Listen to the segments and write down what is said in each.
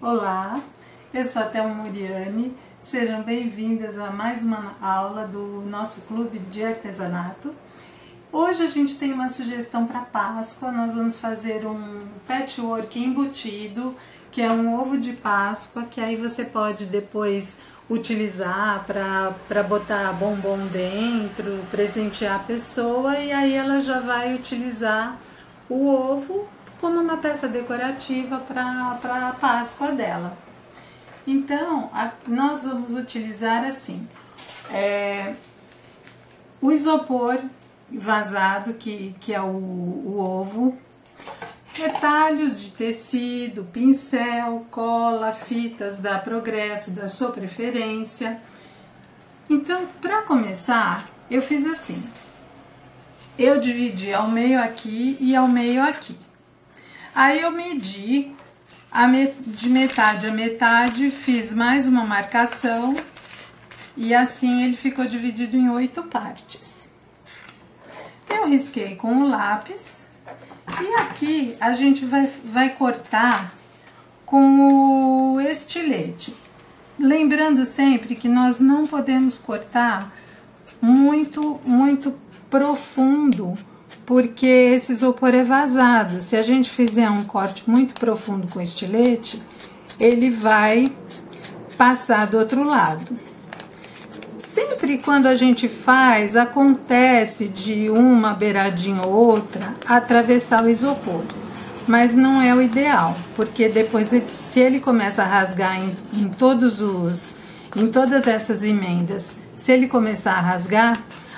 Olá, eu sou a Thelma Muriani, sejam bem-vindas a mais uma aula do nosso clube de artesanato. Hoje a gente tem uma sugestão para Páscoa, nós vamos fazer um patchwork embutido, que é um ovo de Páscoa, que aí você pode depois utilizar para botar bombom dentro, presentear a pessoa, e aí ela já vai utilizar o ovo como uma peça decorativa para a Páscoa dela. Então, nós vamos utilizar assim, o isopor vazado, que é o ovo, retalhos de tecido, pincel, cola, fitas da Progresso, da sua preferência. Então, para começar, eu fiz assim, eu dividi ao meio aqui e ao meio aqui. Aí eu medi de metade a metade, fiz mais uma marcação e assim ele ficou dividido em 8 partes. Eu risquei com o lápis e aqui a gente vai cortar com o estilete. Lembrando sempre que nós não podemos cortar muito profundo, porque esse isopor é vazado. Se a gente fizer um corte muito profundo com estilete, ele vai passar do outro lado. Sempre quando a gente faz, acontece de uma beiradinha ou outra atravessar o isopor, mas não é o ideal, porque depois, se ele começa a rasgar em todas essas emendas, se ele começar a rasgar,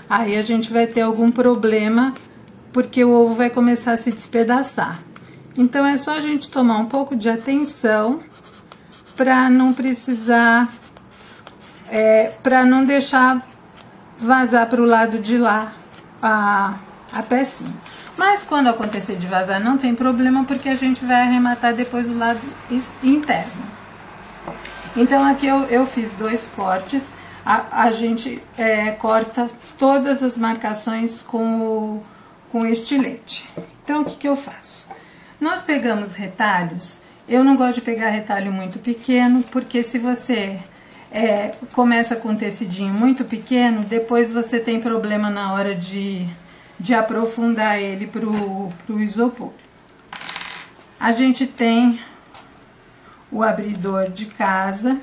aí a gente vai ter algum problema, porque o ovo vai começar a se despedaçar. Então é só a gente tomar um pouco de atenção para não precisar, para não deixar vazar para o lado de lá a pecinha. Mas quando acontecer de vazar não tem problema, porque a gente vai arrematar depois o lado interno. Então aqui eu fiz 2 cortes, a gente corta todas as marcações com estilete. Então, o que eu faço? Nós pegamos retalhos. Eu não gosto de pegar retalho muito pequeno, porque se você começa com um tecidinho muito pequeno, depois você tem problema na hora de aprofundar ele pro isopor. A gente tem o abridor de casa.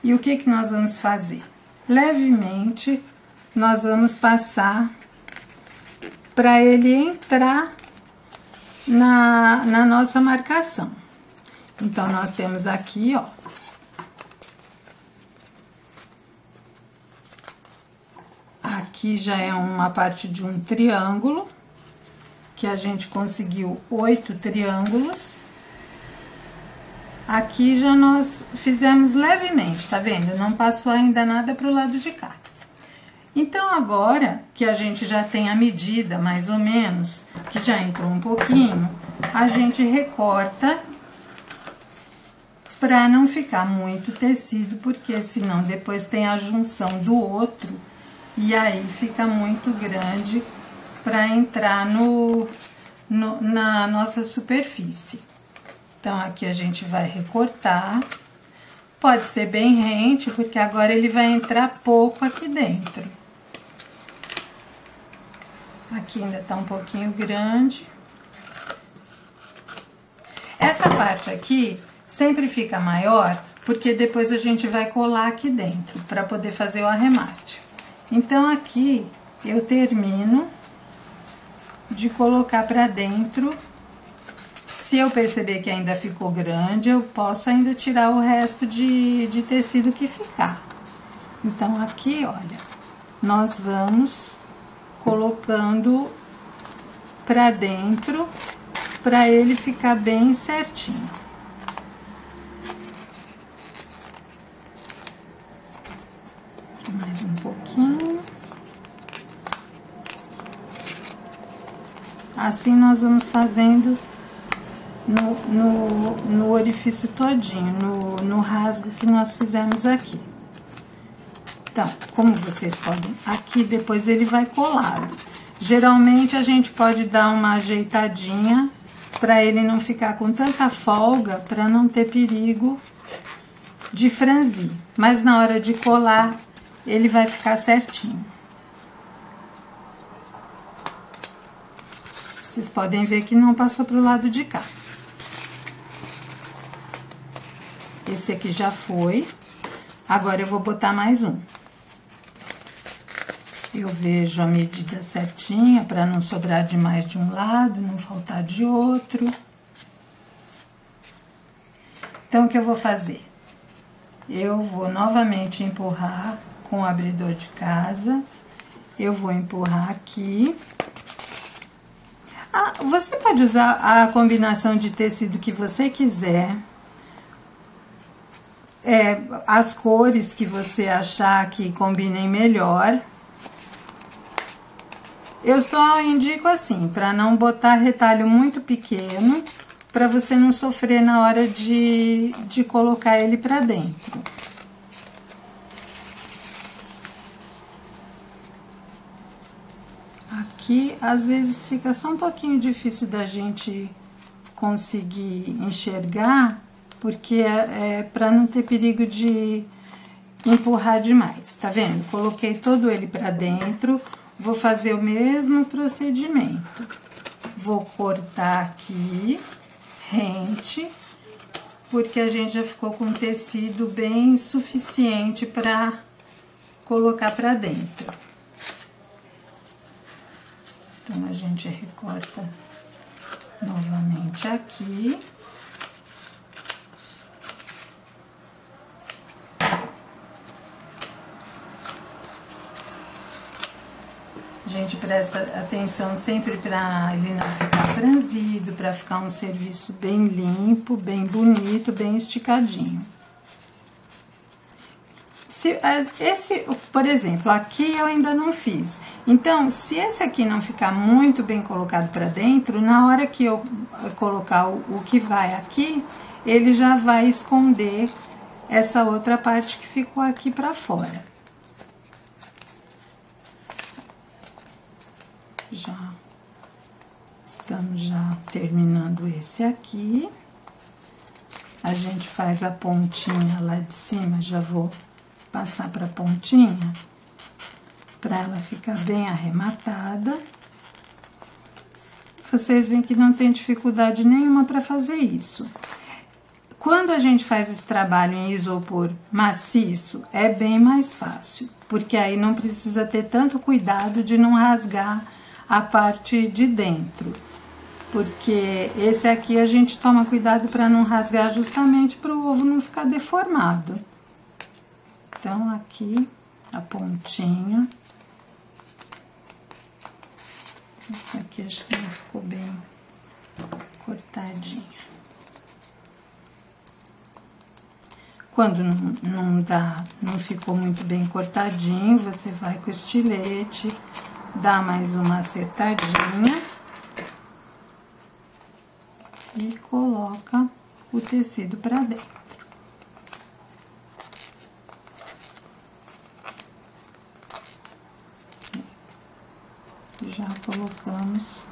E o que nós vamos fazer? Levemente, nós vamos passar para ele entrar na nossa marcação. Então, nós temos aqui, ó, aqui já é uma parte de um triângulo, que a gente conseguiu 8 triângulos. Aqui já nós fizemos levemente, tá vendo? Não passou ainda nada pro lado de cá. Então, agora que a gente já tem a medida, mais ou menos, que já entrou um pouquinho, a gente recorta para não ficar muito tecido, porque senão depois tem a junção do outro e aí fica muito grande para entrar na nossa superfície. Então, aqui a gente vai recortar. Pode ser bem rente, porque agora ele vai entrar pouco aqui dentro. Aqui ainda tá um pouquinho grande. Essa parte aqui sempre fica maior, porque depois a gente vai colar aqui dentro, para poder fazer o arremate. Então, aqui eu termino de colocar para dentro. Se eu perceber que ainda ficou grande, eu posso ainda tirar o resto de tecido que ficar. Então, aqui, olha, nós vamos colocando pra dentro, pra ele ficar bem certinho. Aqui mais um pouquinho. Assim, nós vamos fazendo no orifício todinho, no rasgo que nós fizemos aqui. Então, como vocês podem, aqui depois ele vai colado. Geralmente a gente pode dar uma ajeitadinha para ele não ficar com tanta folga, para não ter perigo de franzir. Mas na hora de colar, ele vai ficar certinho. Vocês podem ver que não passou pro lado de cá. Esse aqui já foi. Agora eu vou botar mais um. Eu vejo a medida certinha para não sobrar demais de um lado, não faltar de outro. Então, o que eu vou fazer? Eu vou novamente empurrar com o abridor de casas. Eu vou empurrar aqui. Você pode usar a combinação de tecido que você quiser. As cores que você achar que combinem melhor. Eu só indico assim, para não botar retalho muito pequeno, para você não sofrer na hora de colocar ele para dentro. Aqui, às vezes, fica só um pouquinho difícil da gente conseguir enxergar, porque é para não ter perigo de empurrar demais, tá vendo? Coloquei todo ele para dentro, vou fazer o mesmo procedimento. Vou cortar aqui, rente, porque a gente já ficou com tecido bem suficiente para colocar para dentro. Então, a gente recorta novamente aqui. A gente presta atenção sempre para ele não ficar franzido, para ficar um serviço bem limpo, bem bonito, bem esticadinho. Por exemplo, aqui eu ainda não fiz. Então, se esse aqui não ficar muito bem colocado para dentro, na hora que eu colocar o que vai aqui, ele já vai esconder essa outra parte que ficou aqui para fora. Estamos já terminando esse aqui. A gente faz a pontinha lá de cima, já vou passar para a pontinha, para ela ficar bem arrematada. Vocês veem que não tem dificuldade nenhuma para fazer isso. Quando a gente faz esse trabalho em isopor maciço, é bem mais fácil, porque aí não precisa ter tanto cuidado de não rasgar a parte de dentro, porque esse aqui a gente toma cuidado para não rasgar justamente para o ovo não ficar deformado. Então, aqui a pontinha. Essa aqui acho que não ficou bem cortadinha. Quando não ficou muito bem cortadinho, você vai com o estilete, dá mais uma acertadinha e coloca o tecido para dentro. Já colocamos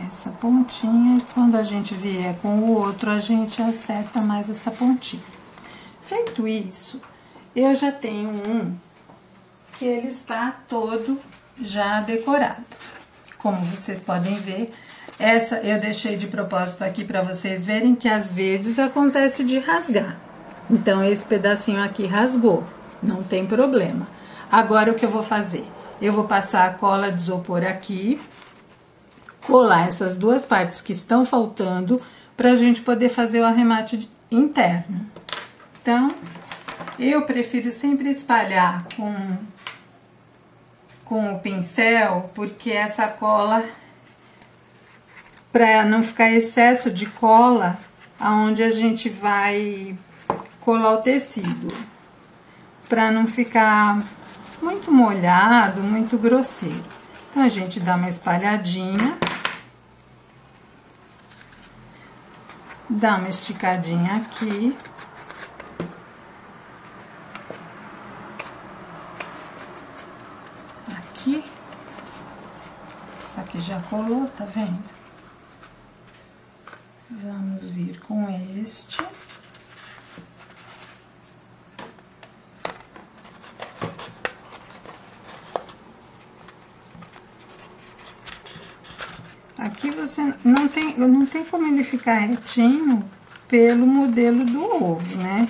essa pontinha e quando a gente vier com o outro, a gente acerta mais essa pontinha. Feito isso, eu já tenho um que ele está todo já decorado. Como vocês podem ver, essa eu deixei de propósito aqui para vocês verem que às vezes acontece de rasgar. Então, esse pedacinho aqui rasgou, não tem problema. Agora, o que eu vou fazer? Eu vou passar a cola de isopor aqui, colar essas duas partes que estão faltando, pra gente poder fazer o arremate interno. Então, eu prefiro sempre espalhar com o pincel, porque essa cola, para não ficar excesso de cola, aonde a gente vai colar o tecido, para não ficar muito molhado, muito grosseiro. Então, a gente dá uma espalhadinha, dá uma esticadinha aqui. Aqui. Essa aqui já colou, tá vendo? Vamos vir com este. Aqui você não tem como ele ficar retinho pelo modelo do ovo, né?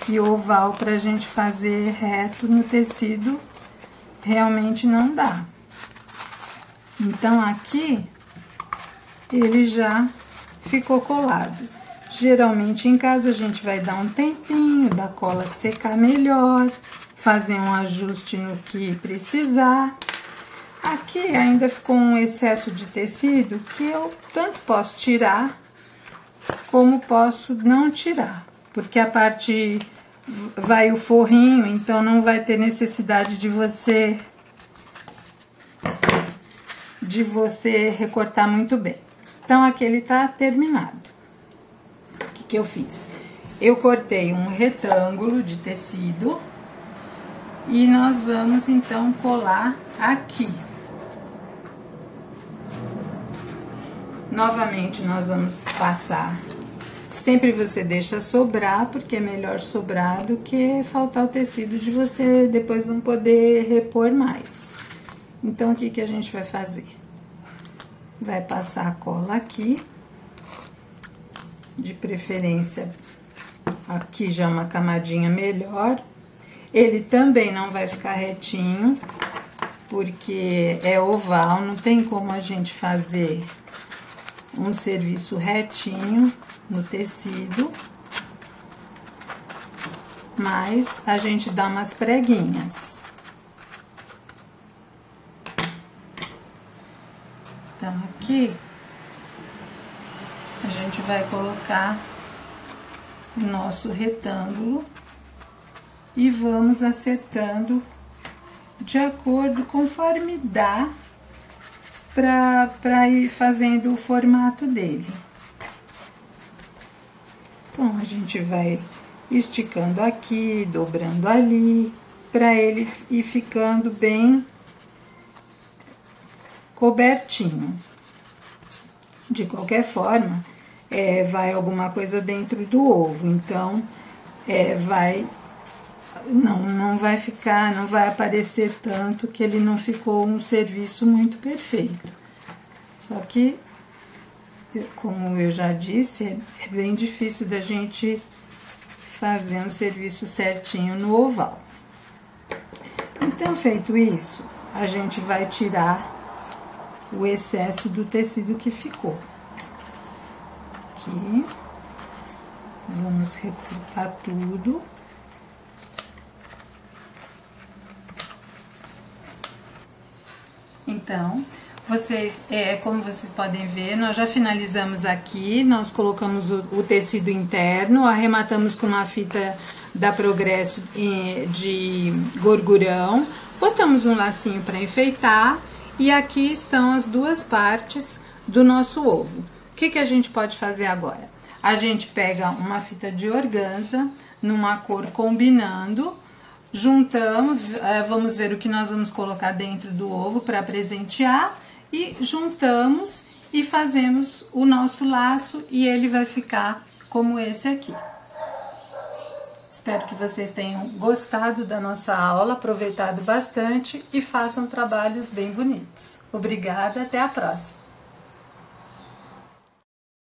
Que oval pra gente fazer reto no tecido realmente não dá. Então, aqui ele já ficou colado. Geralmente em casa a gente vai dar um tempinho, da cola secar melhor, fazer um ajuste no que precisar. Aqui ainda ficou um excesso de tecido que eu tanto posso tirar como posso não tirar, porque a parte vai o forrinho, então não vai ter necessidade de você recortar muito bem. Então, aqui ele tá terminado. O que eu fiz? Eu cortei um retângulo de tecido e nós vamos, então, colar aqui. Novamente, nós vamos passar. Sempre você deixa sobrar, porque é melhor sobrar do que faltar o tecido de você depois não poder repor mais. Então, o que que a gente vai fazer? Vai passar a cola aqui, de preferência, aqui já uma camadinha melhor. Ele também não vai ficar retinho, porque é oval, não tem como a gente fazer um serviço retinho no tecido, mas a gente dá umas preguinhas. Então, aqui, a gente vai colocar o nosso retângulo e vamos acertando de acordo conforme dá para ir fazendo o formato dele. Então, a gente vai esticando aqui, dobrando ali, para ele ir ficando bem cobertinho. De qualquer forma, vai alguma coisa dentro do ovo, então, não vai ficar, não vai aparecer tanto que ele não ficou um serviço muito perfeito. Só que, como eu já disse, é bem difícil da gente fazer um serviço certinho no oval. Então, feito isso, a gente vai tirar o excesso do tecido que ficou. Aqui, vamos recortar tudo. Então, como vocês podem ver, nós já finalizamos aqui, nós colocamos o tecido interno, arrematamos com uma fita da Progresso de gorgurão, botamos um lacinho para enfeitar e aqui estão as duas partes do nosso ovo. O que a gente pode fazer agora? A gente pega uma fita de organza, numa cor combinando, juntamos, vamos ver o que nós vamos colocar dentro do ovo para presentear e juntamos e fazemos o nosso laço e ele vai ficar como esse aqui. Espero que vocês tenham gostado da nossa aula, aproveitado bastante e façam trabalhos bem bonitos. Obrigada, até a próxima!